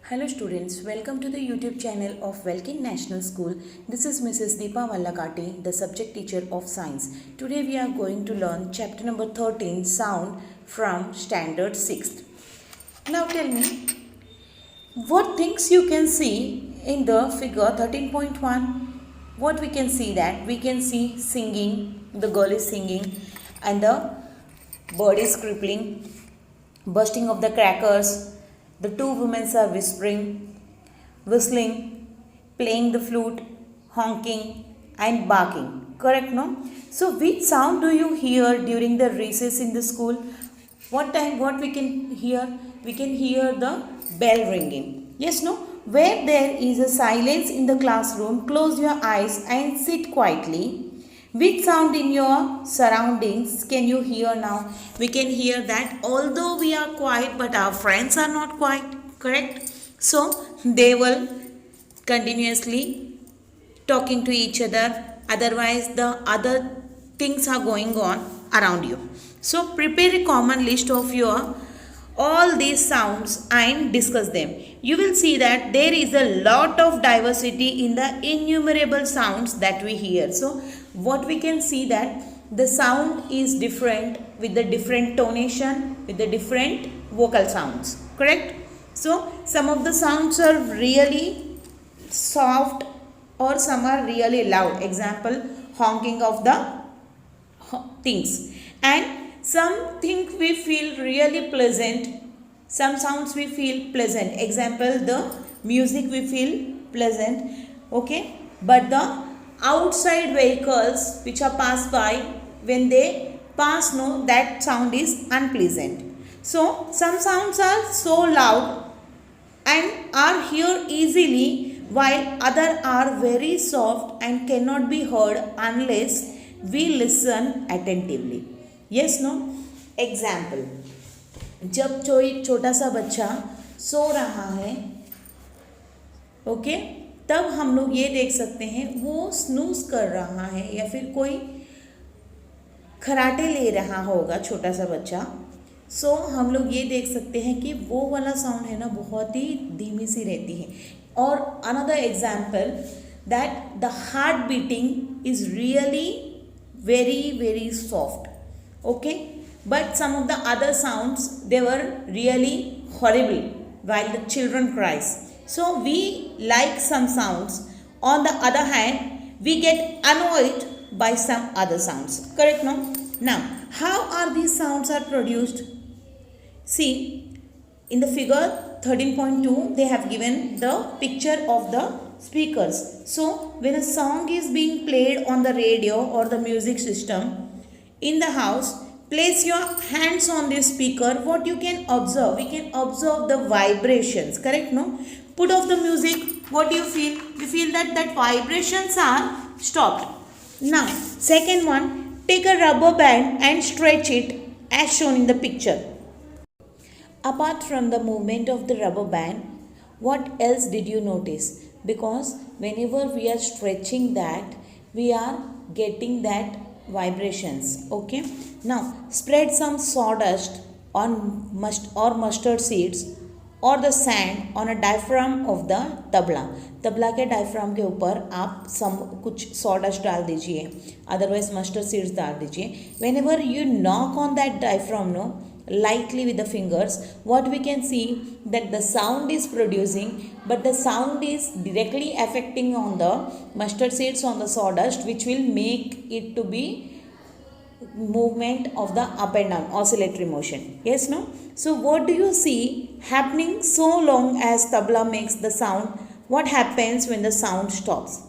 Hello students, welcome to the YouTube channel of Welkin National School. This is Mrs. Deepa Vallakati, the subject teacher of science. Today we are going to learn chapter number 13, sound from standard 6th. Now tell me, what things you can see in the figure 13.1? What we can see that? We can see singing, the girl is singing and the bird is crippling, bursting of the crackers. The two women are whistling, playing the flute, honking and barking. Correct, no? So which sound do you hear during the recess in the school? What we can hear? We can hear the bell ringing. Yes, no? Where there is a silence in the classroom, close your eyes and sit quietly. Which sound in your surroundings can you hear now? We can hear that although we are quiet but our friends are not quiet, correct? So they will continuously talking to each other, otherwise the other things are going on around you. So prepare a common list of your all these sounds and discuss them. You will see that there is a lot of diversity in the innumerable sounds that we hear. So what we can see that the sound is different with the different tonation, with the different vocal sounds, correct? So some of the sounds are really soft or some are really loud. Example, honking of the things. And something we feel really pleasant, some sounds we feel pleasant. Example, the music we feel pleasant, okay? But the outside vehicles which are passed by, when they pass, no, that sound is unpleasant. So some sounds are so loud and are heard easily, while other are very soft and cannot be heard unless we listen attentively. Yes, no? Example, जब कोई छोटा सा बच्चा सो रहा है, okay, तब हम लोग ये देख सकते हैं वो स्नूज कर रहा है या फिर कोई खराटे ले रहा होगा छोटा सा बच्चा. सो हम लोग ये देख सकते हैं कि वो वाला साउंड है ना बहुत ही धीमी सी रहती है. और another example that the heart beating is really very soft, okay, but some of the other sounds they were really horrible while the children cries. So we like some sounds, on the other hand we get annoyed by some other sounds, correct, no? Now how are these sounds are produced? See, in the figure 13.2 they have given the picture of the speakers. So when a song is being played on the radio or the music system in the house, place your hands on this speaker. What you can observe? We can observe the vibrations, correct, no? Put off the music. What do you feel? You feel that vibrations are stopped. Now second one, take a rubber band and stretch it as shown in the picture. Apart from the movement of the rubber band, what else did you notice? Because whenever we are stretching that, we are getting that vibrations, okay? Now spread some sawdust on mustard seeds और the sand on a diaphragm of the tabla के diaphragm के ऊपर आप कुछ sawdust डाल दीजिए, otherwise mustard seeds डाल दीजिए. Whenever you knock on that diaphragm, no, lightly with the fingers, what we can see that the sound is producing, but the sound is directly affecting on the mustard seeds on the sawdust, which will make it to be movement of the up and down oscillatory motion. Yes, no? So what do you see happening so long as tabla makes the sound? What happens when the sound stops?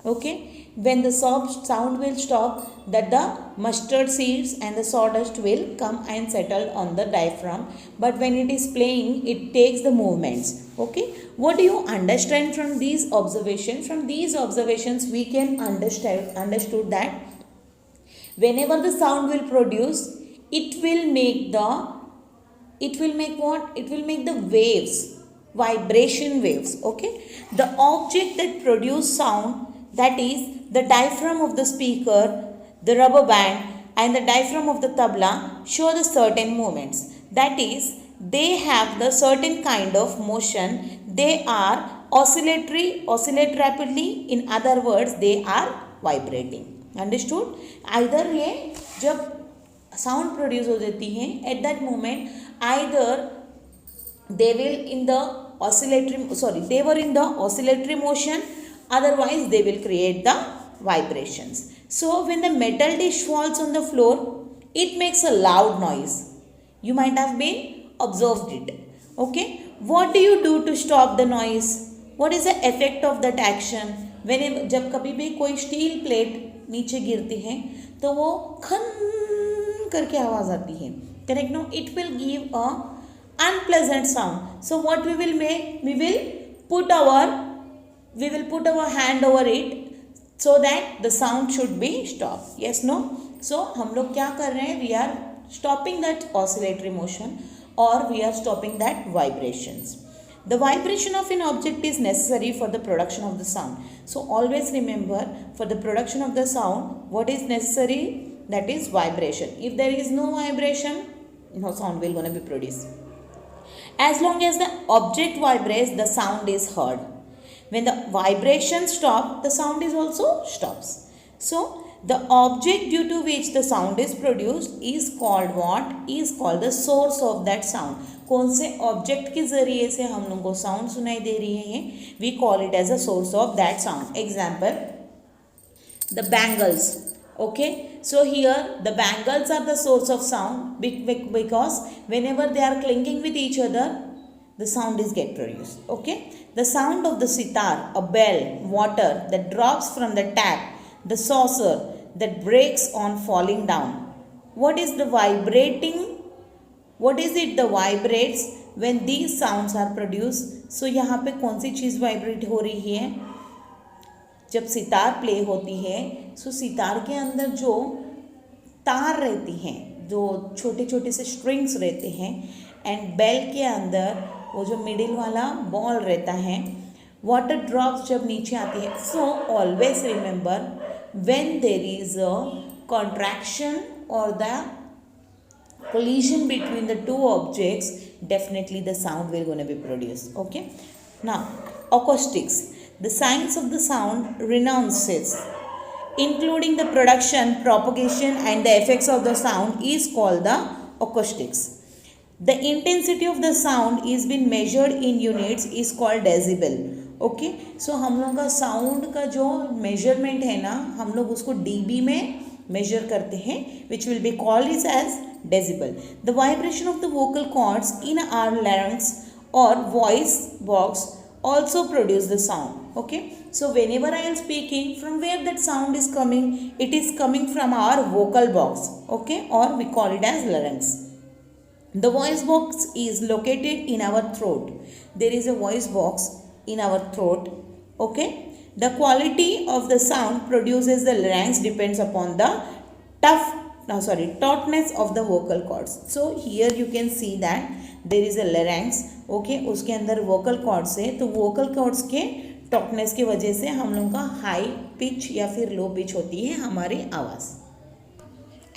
Okay, when the sound will stop, that the mustard seeds and the sawdust will come and settle on the diaphragm, but when it is playing it takes the movements. Okay, what do you understand from these observations? From these observations we can understood that whenever the sound will produce, it will make the waves, vibration waves, okay? The object that produce sound, that is the diaphragm of the speaker, the rubber band and the diaphragm of the tabla, show the certain movements. That is, they have the certain kind of motion. They are oscillate rapidly. In other words, they are vibrating. Understood? Either ये जब sound produce हो जाती है, at that moment either they will in the they were in the oscillatory motion, otherwise they will create the vibrations. So when the metal dish falls on the floor, it makes a loud noise. You might have been observed it. Okay, what do you do to stop the noise? What is the effect of that action? Whenever जब कभी भी कोई steel plate नीचे गिरती है तो वो खन करके आवाज आती है. Correct? No, it will give a unpleasant sound. So what we will make? We will put our hand over it so that the sound should be stopped. Yes, no? So हम लोग क्या कर रहे हैं? We are stopping that oscillatory motion, or we are stopping that vibrations. The vibration of an object is necessary for the production of the sound. So always remember, for the production of the sound, what is necessary? That is vibration. If there is no vibration, no sound will gonna be produced. As long as the object vibrates, the sound is heard. When the vibration stops, the sound is also stops. So the object due to which the sound is produced is called what? Is called the source of that sound. कौन से object के जरिए से हम लोगों को sound सुनाई दे रही है? We call it as a source of that sound. Example, the bangles. Okay, so here the bangles are the source of sound because whenever they are clinking with each other, the sound is get produced. Okay, the sound of the sitar, a bell, water that drops from the tap, the saucer that breaks on falling down. What is the vibrating? What is it that vibrates when these sounds are produced? So यहाँ पे कौन सी चीज़ vibrate हो रही है? जब sitar play होती है, सो सितार के अंदर जो तार रहती हैं, जो छोटे छोटे से स्ट्रिंग्स रहते हैं, एंड बेल के अंदर वो जो मिडिल वाला बॉल रहता है, वाटर ड्रॉप्स जब नीचे आती है. So always remember, when there is a contraction or the collision between the two objects, definitely the sound will going to be produced. Okay, now acoustics, the science of the sound renounces including the production, propagation and the effects of the sound is called the acoustics. The intensity of the sound is been measured in units is called decibel. Okay, so हम लोग का sound का जो measurement है ना, हम लोग उसको डीबी में मेजर करते हैं, which will be called is as decibel. The vibration of the vocal cords in our larynx or voice box also produce the sound. Okay, so whenever I am speaking, from where that sound is coming, it is coming from our vocal box. Okay, or we call it as larynx. The voice box is located in our throat. There is a voice box in our throat. Okay, the quality of the sound produces the larynx depends upon the tautness of the vocal cords. So here you can see that there is a larynx. Okay, उसके अंदर vocal cords है, तो vocal cords के tautness की वजह से हम लोगों का high pitch या फिर low pitch होती है हमारी आवाज़.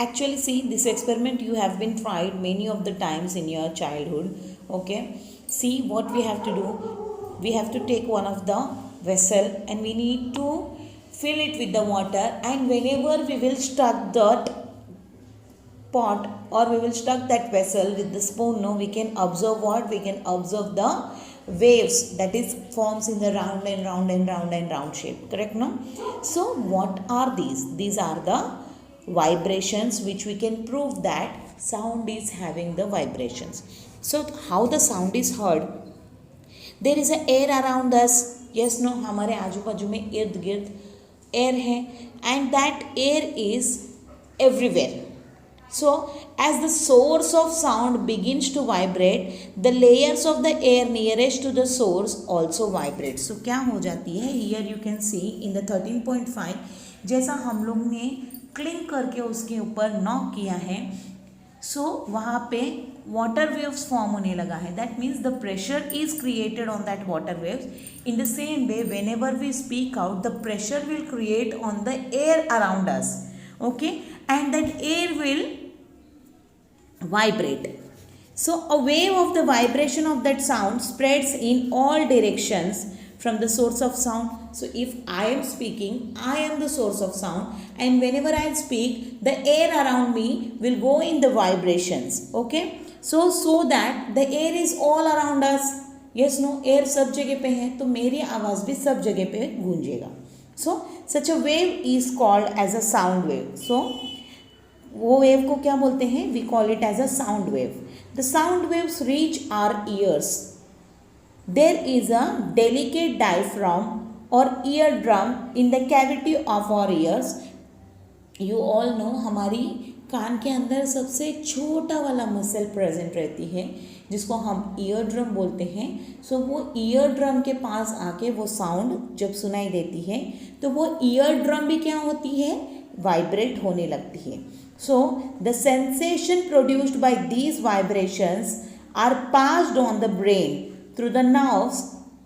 Actually, see, this experiment you have been tried many of the times in your childhood. Okay, see what we have to do. We have to take one of the vessel and we need to fill it with the water, and whenever we will stuck that pot or we will stuck that vessel with the spoon, no, we can observe what? We can observe the waves that is forms in the round and round and round and round shape. Correct, no? So what are these? These are the vibrations which we can prove that sound is having the vibrations. So how the sound is heard? There is a air around us. Yes, no, हमारे आजू बाजू में इर्द गिर्द air है, and that air is everywhere. So as the source of sound begins to vibrate, the layers of the air nearest to the source also vibrate. So क्या हो जाती है? Here you can see in the 13.5, जैसा हम लोग ने cling करके उसके ऊपर नॉक किया है, सो वहाँ पे वाटर वेव्स फॉर्म होने लगा है. That means the pressure is created on that water waves. In the same way, whenever we speak out, the pressure will create on the air around us. Okay, and that air will vibrate. So a wave of the vibration of that sound spreads in all directions from the source of sound. So if I am speaking, I am the source of sound, and whenever I speak, the air around me will go in the vibrations. Okay, so that the air is all around us. Yes, no, air सब जगह पे है, तो मेरी आवाज़ भी सब जगह पे गूंजेगा. So such a wave is called as a sound wave. So वो वेव को क्या बोलते हैं? We call it as a sound wave. The sound waves reach our ears. There is a delicate diaphragm or eardrum in the cavity of our ears. You all know, हमारी कान के अंदर सबसे छोटा वाला मसल प्रेजेंट रहती है जिसको हम ईयर ड्रम बोलते हैं. सो वो ईयर ड्रम के पास आके वो साउंड जब सुनाई देती है तो वो ईयर ड्रम भी क्या होती है? वाइब्रेट होने लगती है. So the sensation produced by these vibrations are passed on the brain through the nerves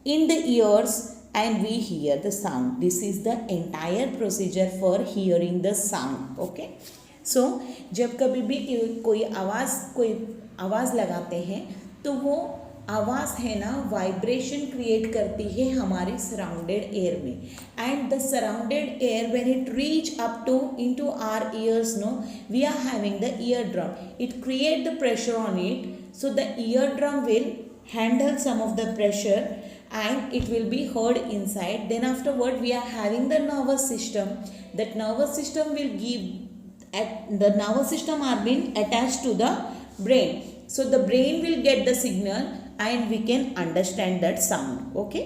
in the ears and we hear the sound. This is the entire procedure for hearing the sound. Okay. So जब कभी भी कोई आवाज़ लगाते हैं तो वो आवाज़ है ना वाइब्रेशन क्रिएट करती है हमारे सराउंडेड एयर में. And the surrounded air when it reach up to into our ears, no, we are having the ear drum. It create the pressure on it. So the ear drum will handle some of the pressure and it will be heard inside. Then afterward we are having the nervous system. That nervous system will give the nervous system are being attached to the brain. So the brain will get the signal and we can understand that sound. Okay.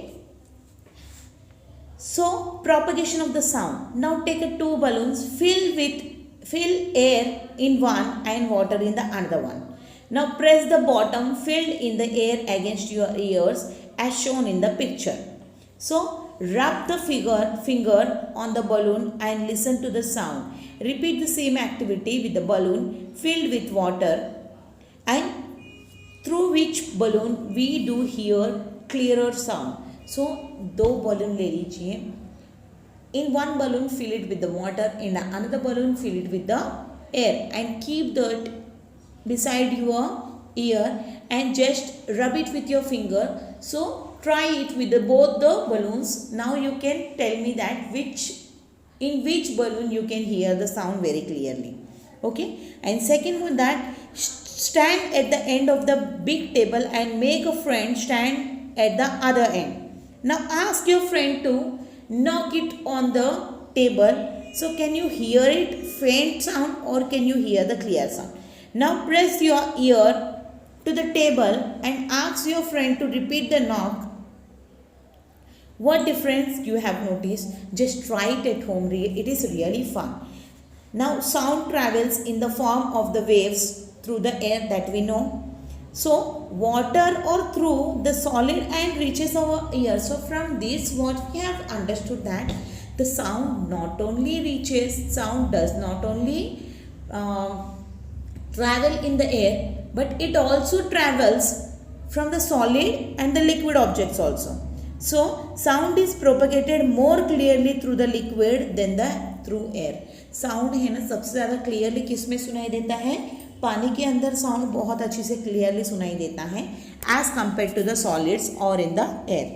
So propagation of the sound. Now take a two balloons, fill air in one and water in the another one. Now press the bottom filled in the air against your ears as shown in the picture. So rub the finger on the balloon and listen to the sound. Repeat the same activity with the balloon filled with water and through which balloon we do hear clearer sound. So दो balloon ले लीजिए. In one balloon fill it with the water, in another balloon fill it with the air and keep that beside your ear and just rub it with your finger. So try it with both the balloons. Now you can tell me that in which balloon you can hear the sound very clearly. Okay. And second one, that stand at the end of the big table and make a friend stand at the other end. Now ask your friend to knock it on the table. So can you hear it faint sound or can you hear the clear sound? Now press your ear to the table and ask your friend to repeat the knock. What difference you have noticed? Just try it at home. It is really fun. Now sound travels in the form of the waves through the air, that we know. So water or through the solid and reaches our ear. So from this what we have understood that the sound not only reaches, sound does not only travel in the air, but it also travels from the solid and the liquid objects also. So sound is propagated more clearly through the liquid than the through air. Sound है ना सबसे ज़्यादा clearly किस में सुनाई देता है? पानी के अंदर साउंड बहुत अच्छी से क्लियरली सुनाई देता है as compare to the solids और in the air.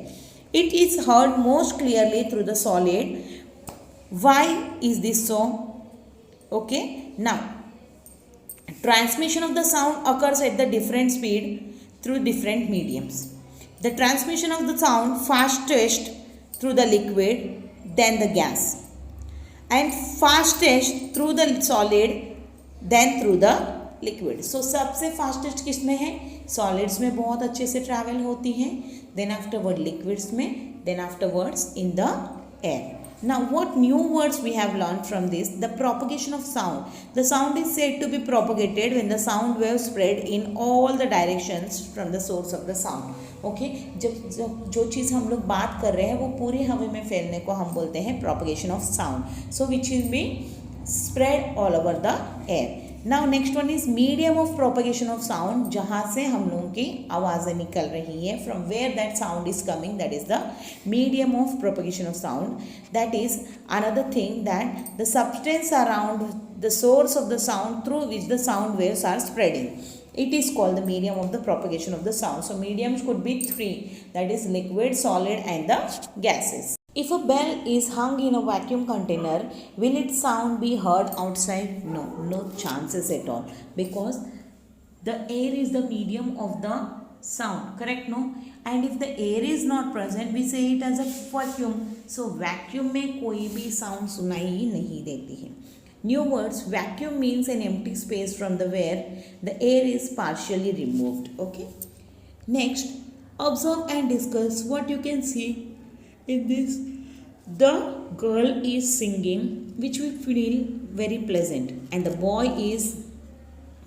It is heard most clearly through the solid. Why is this so? Okay. Now transmission of the sound occurs at the different speed through different mediums. The transmission of the sound fastest through the liquid, then the gas, and fastest through the solid, then through the liquid. So सबसे fastest किस में है? Solids में बहुत अच्छे से travel होती है, then afterward liquids में, then afterwards in the air. Now what new words we have learned from this? The propagation of sound. The sound is said to be propagated when the sound waves spread in all the directions from the source of the sound. Okay, जब जो चीज़ हम लोग बात कर रहे हैं वो पूरी हवा में फैलने को हम बोलते हैं propagation of sound. So which will be spread all over the air. Now next one is medium of propagation of sound. जहाँ से हम लोगों की आवाज़ें निकल रही है, from where that sound is coming, that is the medium of propagation of sound. That is another thing, that the substance around the source of the sound through which the sound waves are spreading. It is called the medium of the propagation of the sound. So mediums could be three, that is liquid, solid and the gases. If a bell is hung in a vacuum container, will its sound be heard outside? No, no chances at all, because the air is the medium of the sound, correct? No, and if the air is not present, we say it as a vacuum. So vacuum में कोई भी sound सुनाई ही नहीं देती है. New words, vacuum means an empty space from the where the air is partially removed. Okay. Next, observe and discuss what you can see in this. The girl is singing, which we feel very pleasant, and the boy is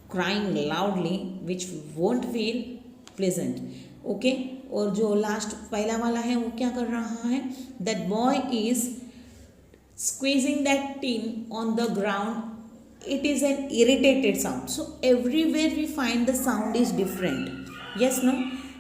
crying loudly, which won't feel pleasant. Okay. और जो last पहला वाला है वो क्या कर रहा है? That boy is squeezing that tin on the ground. It is an irritated sound. So everywhere we find the sound is different. Yes, no?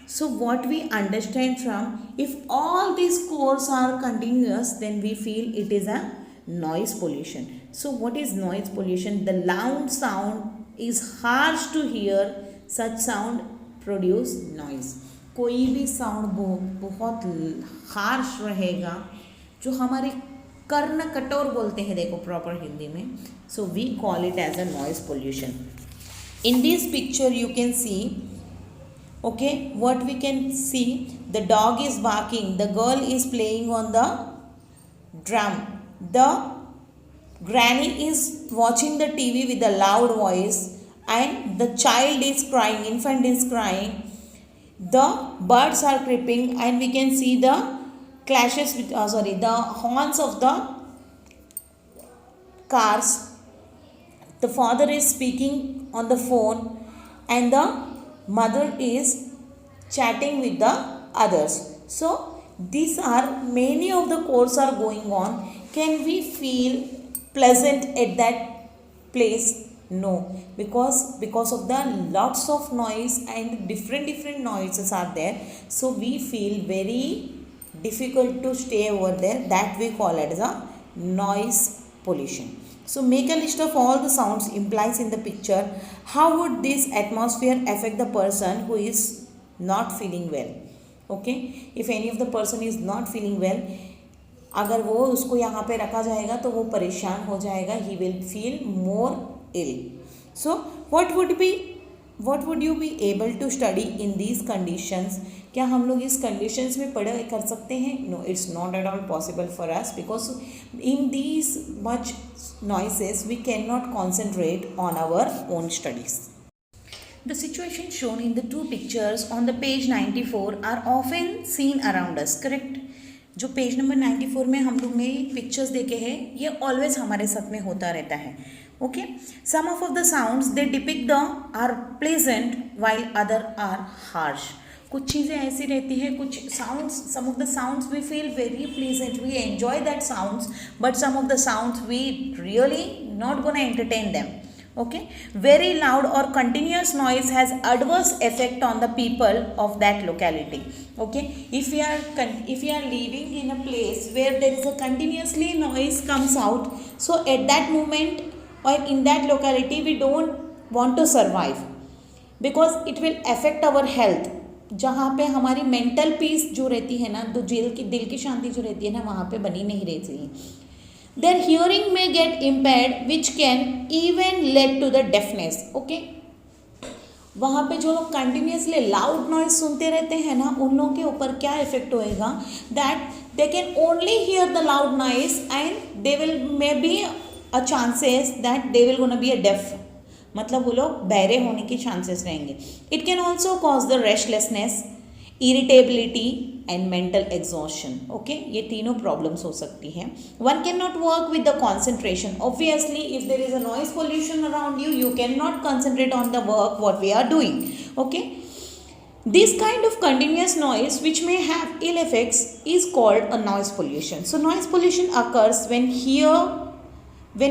So what we understand from, if all these cores are continuous, then we feel it is a noise pollution. So what is noise pollution? The loud sound is harsh to hear. Such sound produce noise. कोई भी sound बहुत harsh रहेगा, जो हमारे कर्ण कठोर बोलते हैं, देखो प्रॉपर हिंदी में. So we call it as a noise pollution. In this picture you can see, okay, what we can see, the dog is barking, the girl is playing on the drum, the granny is watching the TV with a loud voice, and the child is crying, infant is crying, the birds are creeping, and we can see the clashes with the horns of the cars. The father is speaking on the phone, and the mother is chatting with the others. So these are many of the chords are going on. Can we feel pleasant at that place? No, because of the lots of noise and different noises are there, so we feel very difficult to stay over there. That we call it as a noise pollution. So make a list of all the sounds implies in the picture. How would this atmosphere affect the person who is not feeling well? Okay, if any of the person is not feeling well, अगर वो उसको यहाँ पे रखा जाएगा तो वो परेशान हो जाएगा. He will feel more ill. So what would you be able to study in these conditions? क्या हम लोग इस conditions में पढ़ाई कर सकते हैं? No, it's not at all possible for us, because in these much noises we cannot concentrate on our own studies. The situation shown in the two pictures on the page 94 are often seen around us, correct? जो page number 94 में हम लोग ने pictures देखे हैं, ये always हमारे साथ में होता रहता है. Okay, some of the sounds they depict the are pleasant while other are harsh. कुछ चीज़ें ऐसी रहती है, कुछ sounds, some of the sounds we feel very pleasant, we enjoy that sounds, but some of the sounds we really not gonna entertain them. Okay, very loud or continuous noise has adverse effect on the people of that locality. Okay, if we are living in a place where there is a continuously noise comes out, so at that moment or in that locality we don't want to survive, because it will affect our health. जहाँ पे हमारी mental peace जो रहती है ना, तो दिल की शांति जो रहती है ना, वहाँ पे बनी नहीं रहती है. Their hearing may get impaired, which can even lead to the deafness. Okay, वहाँ पे जो लोग कंटिन्यूसली लाउड नॉइज सुनते रहते हैं ना, उन लोगों के ऊपर क्या इफेक्ट होएगा? That they can only hear the loud noise and they will may be a chances that they will gonna be a deaf, मतलब वो लोग बहरे होने के चांसेस रहेंगे. It can also cause the restlessness, irritability and mental exhaustion. Okay, ये तीनों problems हो सकती हैं. One can not work with the concentration. Obviously if there is a noise pollution around you, you can not concentrate on the work what we are doing. Okay, this kind of continuous noise which may have ill effects is called a noise pollution. So noise pollution occurs when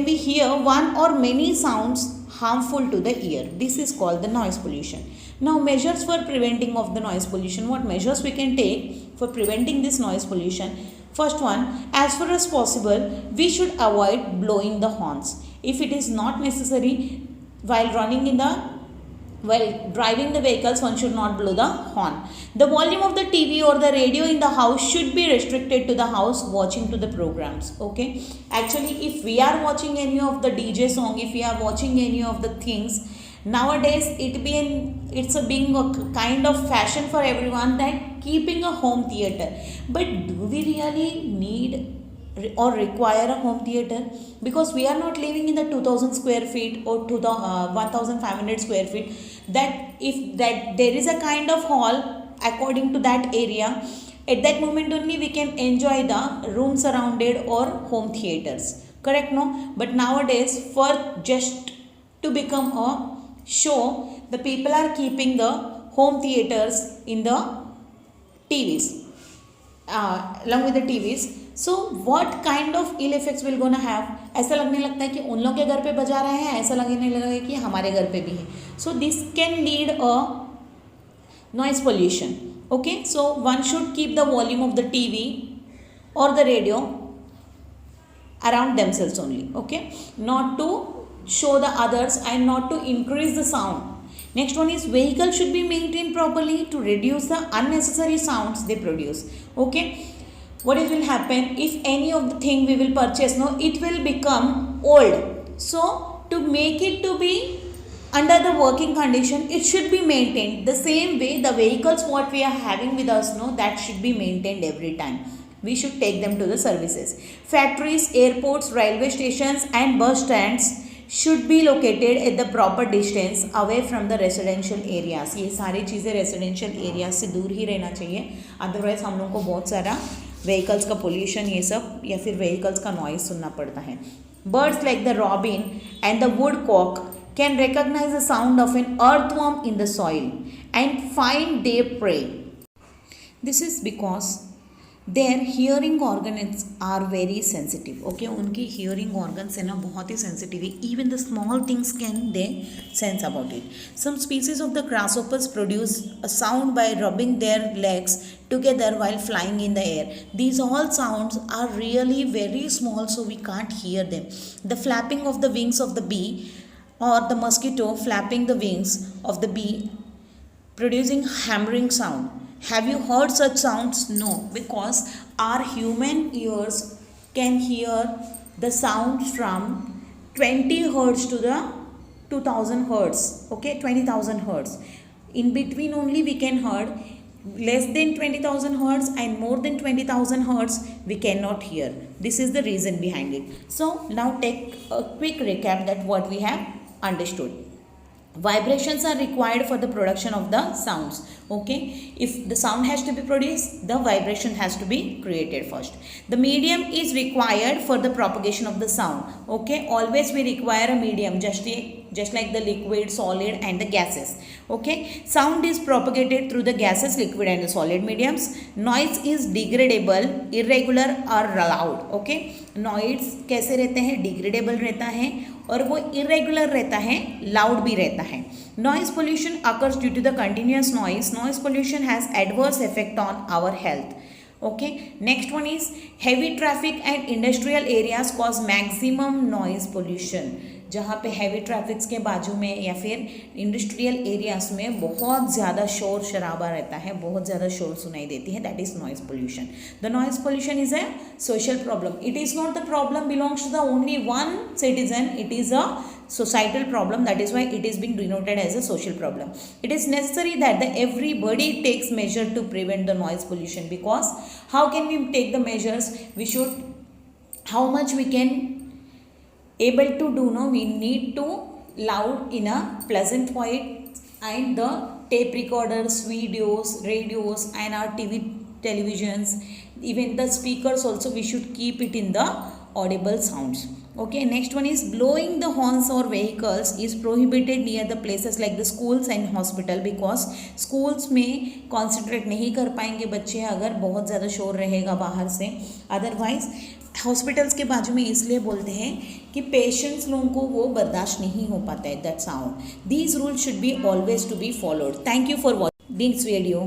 we hear one or many sounds harmful to the ear. This is called the noise pollution. Now measures for preventing of the noise pollution. What measures we can take for preventing this noise pollution? First one, as far as possible, we should avoid blowing the horns. If it is not necessary while running in the while driving the vehicles one should not blow the horn. The volume of the TV or the radio in the house should be restricted to the house watching to the programs. Okay, actually if we are watching any of the DJ song, if we are watching any of the things nowadays, it's a being a kind of fashion for everyone that keeping a home theater. But do we really need or require a home theater? Because we are not living in the 2000 square feet or to the 1500 square feet, that if that there is a kind of hall according to that area, at that moment only we can enjoy the room surrounded or home theaters, correct? No, but nowadays for just to become a show, the people are keeping the home theaters in the TVs, along with the TVs. So what kind of ill effects will gonna have? ऐसा लगने लगता है कि उन लोग के घर पे बजा रहे हैं, ऐसा लगने लगेगा कि हमारे घर पे भी है. So this can lead a noise pollution. Okay, so one should keep the volume of the TV or the radio around themselves only. Okay, not to show the others and not to increase the sound. Next one is vehicle should be maintained properly to reduce the unnecessary sounds they produce. Okay, what it will happen if any of the thing we will purchase, no, it will become old. So to make it to be under the working condition, it should be maintained. The same way the vehicles what we are having with us, no, that should be maintained every time. We should take them to the services. Factories, airports, railway stations and bus stands should be located at the proper distance away from the residential areas. ये सारी चीज़ें residential areas से दूर ही रहना चाहिए, otherwise हम लोग को बहुत सारा व्हीकल्स का पोल्यूशन ये सब या फिर व्हीकल्स का नॉइज सुनना पड़ता है. Birds like the robin and the woodcock can recognise the sound of an earthworm in the soil and find their prey. This is because their hearing organs are very sensitive. Okay, उनकी hearing organs है ना बहुत ही sensitive है. Even the small things can they sense about it. Some species of the grasshoppers produce a sound by rubbing their legs together while flying in the air. These all sounds are really very small, so we can't hear them. The flapping of the wings of the bee or the mosquito flapping the wings of the bee producing hammering sound. Have you heard such sounds? No, because our human ears can hear the sound from 20 hertz to the 2000 hertz. Okay, 20,000 hertz. In between only we can hear. Less than 20,000 hertz and more than 20,000 hertz we cannot hear. This is the reason behind it. So now take a quick recap that what we have understood. Vibrations are required for the production of the sounds. Okay, if the sound has to be produced, the vibration has to be created first. The medium is required for the propagation of the sound. Okay, always we require a medium, just like the liquid, solid and the gases. Okay, sound is propagated through the gases, liquid and the solid mediums. Noise is degradable, irregular or loud. Okay, noise कैसे रहते हैं? Degradable रहता है और वो irregular रहता है, loud भी रहता है. Noise pollution occurs due to the continuous noise. Noise pollution has adverse effect on our health. Okay, next one is heavy traffic and industrial areas cause maximum noise pollution. जहाँ पे heavy traffics के बाजू में या फिर industrial areas में बहुत ज़्यादा शोर शराबा रहता है, बहुत ज़्यादा शोर सुनाई देती है, that is noise pollution. The noise pollution is a social problem. It is not the problem belongs to the only one citizen, it is a societal problem. That is why it is being denoted as a social problem. It is necessary that everybody takes measure to prevent the noise pollution, because how can we take the measures? We should, how much we can able to do, no, we need to loud in a pleasant voice, and the tape recorders, videos, radios and our televisions, even the speakers also, we should keep it in the audible sounds. Okay, next one is blowing the horns or vehicles is prohibited near the places like the schools and hospital, because schools में concentrate नहीं कर पाएंगे बच्चे अगर बहुत ज़्यादा शोर रहेगा बाहर से. अदरवाइज हॉस्पिटल्स के बाजू में इसलिए बोलते हैं कि पेशेंट्स लोगों को वो बर्दाश्त नहीं हो पाता है that sound. These rules should be always to be followed. Thank you for watching this video.